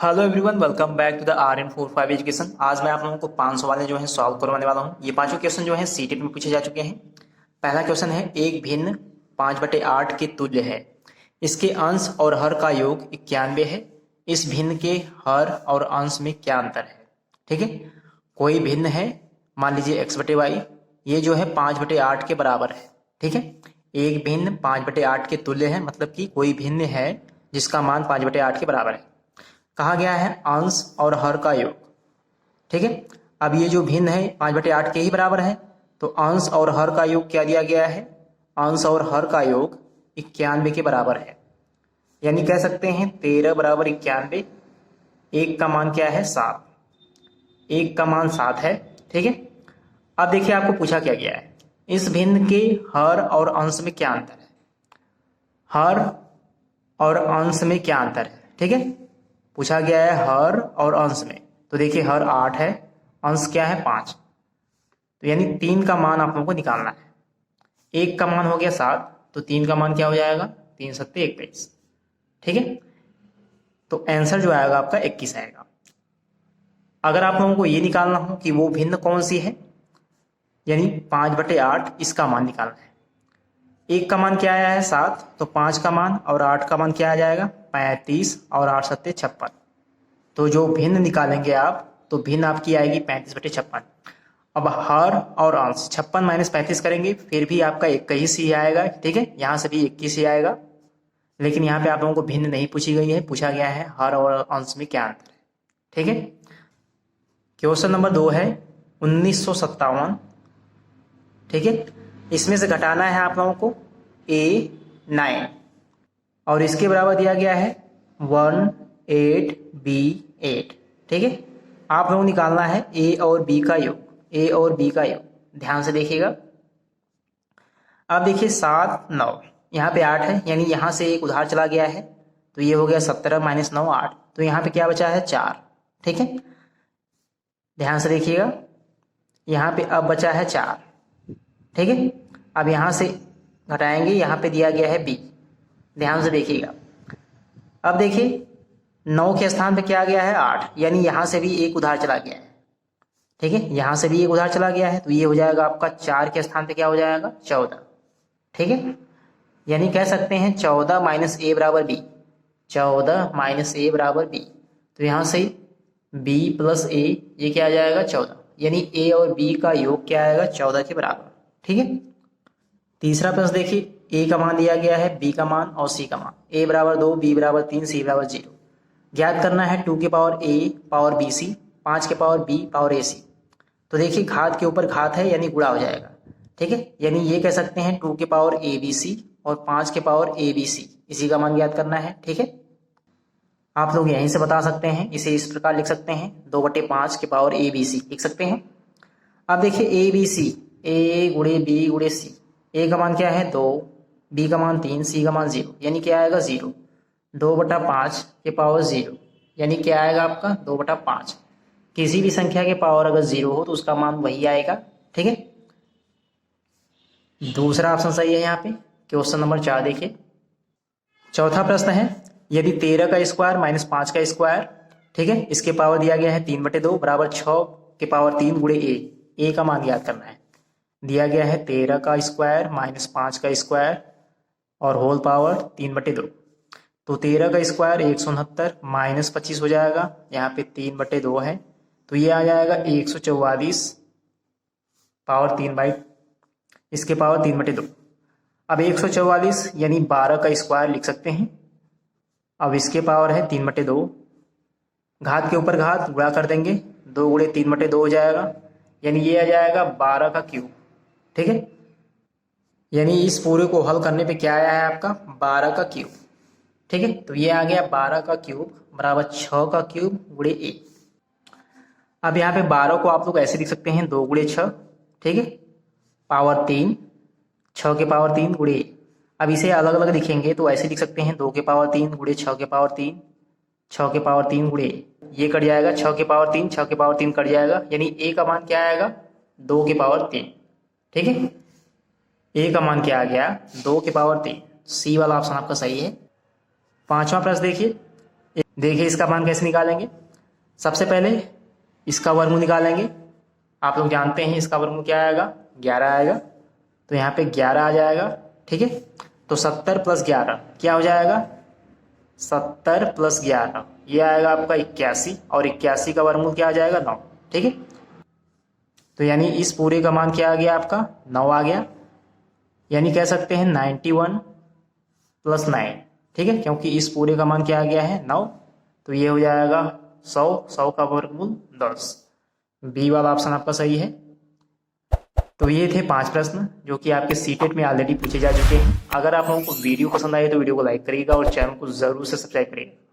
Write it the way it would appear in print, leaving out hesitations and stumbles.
Hello everyone, welcome back to the RN45 education. आज मैं आप लोगों को 5 सवाल जो है सॉल्व करवाने वाला हूं। ये पांचों क्वेश्चन जो है सीटेट में पूछे जा चुके हैं। पहला क्वेश्चन है, एक भिन्न 5/8 के तुल्य है, इसके अंश और हर का योग 91 है, इस भिन्न के हर और अंश में क्या अंतर है। ठीक है, कोई भिन्न है, मान लीजिए x/y, ये जो है 5/8 के बराबर है। ठीक है, एक भिन्न 5/8 के तुल्य है, मतलब कि कोई भिन्न है जिसका मान 5/8 के बराबर है। कहा गया है अंश और हर का योग। ठीक है, अब ये जो भिन्न है 5/8 के ही बराबर है, तो अंश और हर का योग क्या दिया गया है, अंश और हर का योग 91 के बराबर है। यानी कह सकते हैं 13 बराबर 91। एक का मान क्या है, 7। एक का मान 7 है। ठीक है, अब देखिए आपको पूछा क्या गया है, इस भिन्न के हर और अंश में क्या अंतर है। हर और अंश में क्या अंतर है। ठीक है, पूछा गया है हर और अंश में, तो देखिए हर 8 है, अंश क्या है 5, तो यानी 3 का मान आप लोगों को निकालना है। एक का मान हो गया 7, तो 3 का मान क्या हो जाएगा, 3 सत्ते 21। ठीक है, तो आंसर जो आएगा आपका 21 आएगा। अगर आप लोगों को ये निकालना हो कि वो भिन्न कौन सी है, यानी 5/8 इसका मान निकालना है। एक का मान क्या आया है 7, तो 5 का मान और 8 का मान क्या आ जाएगा 35, और 8 सत्ते 56। तो जो भिन्न निकालेंगे आप, तो भिन्न आपकी आएगी 35/56। अब हर और अंश 56 माइनस 35 करेंगे, फिर भी आपका 21 ही आएगा। ठीक है, यहाँ से भी 21 ही आएगा, लेकिन यहाँ पे आप लोगों को भिन्न नहीं पूछी गई है, पूछा गया है हर और अंश में क्या अंतर है। ठीक है, क्वेश्चन नंबर 2 है 1957। ठीक है, इसमें से घटाना है आप लोगों को A9, और इसके बराबर दिया गया है 18B8। ठीक है, आप लोगों को निकालना है A और B का योग, A और B का योग। ध्यान से देखिएगा। अब देखिए 7 9, यहाँ पे 8 है, यानी यहाँ से एक उधार चला गया है, तो ये हो गया 17 माइनस 9 8, तो यहाँ पे क्या बचा है 4। ठीक है, ध्यान से देखिएगा, यहाँ पे अब बचा है 4। ठीक है, अब यहाँ से घटाएंगे, यहाँ पे दिया गया है B। ध्यान से देखिएगा, अब देखिए 9 के स्थान पे क्या आ गया है 8, यानी यहाँ से भी एक उधार चला गया है। ठीक है, यहाँ से भी एक उधार चला गया है, तो ये हो जाएगा आपका 4 के स्थान पे क्या हो जाएगा 14। ठीक है, यानी कह सकते हैं 14 माइनस A बराबर B, 14 माइनस A बराबर B, तो यहाँ से B प्लस A, ये क्या आ जाएगा 14, यानी A और B का योग क्या आएगा 14 के बराबर। ठीक है, तीसरा प्रश्न देखिए, A का मान दिया गया है, B का मान और C का मान। A बराबर 2, B बराबर 3, C बराबर 0। ज्ञात करना है 2 के पावर A पावर BC, 5 के पावर B पावर AC। तो देखिए घात के ऊपर घात है, यानी गुणा हो जाएगा। ठीक है, यानी ये कह सकते हैं 2 के पावर ABC और 5 के पावर ABC, इसी का मान ज्ञात करना है। ठीक है, आप लोग यहीं से बता सकते हैं, इसे इस प्रकार लिख सकते हैं 2/5 के पावर ABC लिख सकते हैं। अब देखिए ABC, A गुणे B गुणे C, A का मान क्या है 2, B का मान 3, C का मान 0, यानी क्या आएगा 0। 2/5 के पावर 0, यानी क्या आएगा आपका 2/5। किसी भी संख्या के पावर अगर 0 हो तो उसका मान वही आएगा। ठीक है, दूसरा ऑप्शन सही है यहाँ पे। क्वेश्चन नंबर 4 देखिए, चौथा प्रश्न है, यदि 13 का स्क्वायर माइनस 5 का स्क्वायर, ठीक है, इसके पावर दिया गया है 3/2 बराबर 6 के पावर 3 गुणे A का मान याद करना है। दिया गया है 13 का स्क्वायर माइनस 5 का स्क्वायर और होल पावर 3/2, तो 13 का स्क्वायर 169 माइनस 25 हो जाएगा, यहाँ पे 3/2 है, तो ये आ जाएगा 144 पावर 3/, इसके पावर 3/2। अब 144 यानी 12 का स्क्वायर लिख सकते हैं। अब इसके पावर है 3/2, घात के ऊपर घात गुणा कर देंगे, 2 गुणे 3/2 हो जाएगा, यानी ये आ जाएगा 12 का क्यूब। ठीक है, यानी इस पूरे को हल करने पे क्या आया है आपका 12 का क्यूब। ठीक है, तो ये आ गया 12 का क्यूब बराबर 6 का क्यूब गुणे A। अब यहाँ पे 12 को आप लोग ऐसे लिख सकते हैं 2 गुणे 6, ठीक है, पावर 3, 6 के पावर 3 गुणे A। अब इसे अलग अलग लिखेंगे तो ऐसे लिख सकते हैं 2 के पावर 3 गुणे 6 के पावर 3, 6 के पावर 3 गुणे A। ये कट जाएगा, 6 के पावर 3, 6 के पावर 3 कट जाएगा, यानी A का मान क्या आएगा 2 के पावर 3। ठीक है, A का मान क्या आ गया 2 के पावर 3। सी वाला ऑप्शन आपका सही है। पांचवा प्रश्न देखिए, देखिए इसका मान कैसे निकालेंगे। सबसे पहले इसका वर्गमूल निकालेंगे। आप लोग जानते हैं इसका वर्गमूल क्या आएगा, 11 आएगा। तो यहाँ पे 11 आ जाएगा, ठीक है। तो 70 प्लस 11 क्या हो जाएगा, 70 प्लस 11 ये आएगा आपका 81, और 81 का वर्गमूल क्या आ जाएगा, 9, ठीक है। तो यानी इस पूरे का मान क्या आ गया आपका, 9 आ गया। यानी कह सकते हैं 91 प्लस 9, ठीक है, क्योंकि इस पूरे का मान क्या आ गया है, 9। तो ये हो जाएगा 100, 100 का वर्गमूल 10। बी वाला ऑप्शन आपका सही है। तो ये थे 5 प्रश्न जो कि आपके सीटेट में ऑलरेडी पूछे जा चुके हैं। अगर आप लोगों को वीडियो पसंद आए तो वीडियो को लाइक करिएगा और चैनल को जरूर से सब्सक्राइब करिएगा।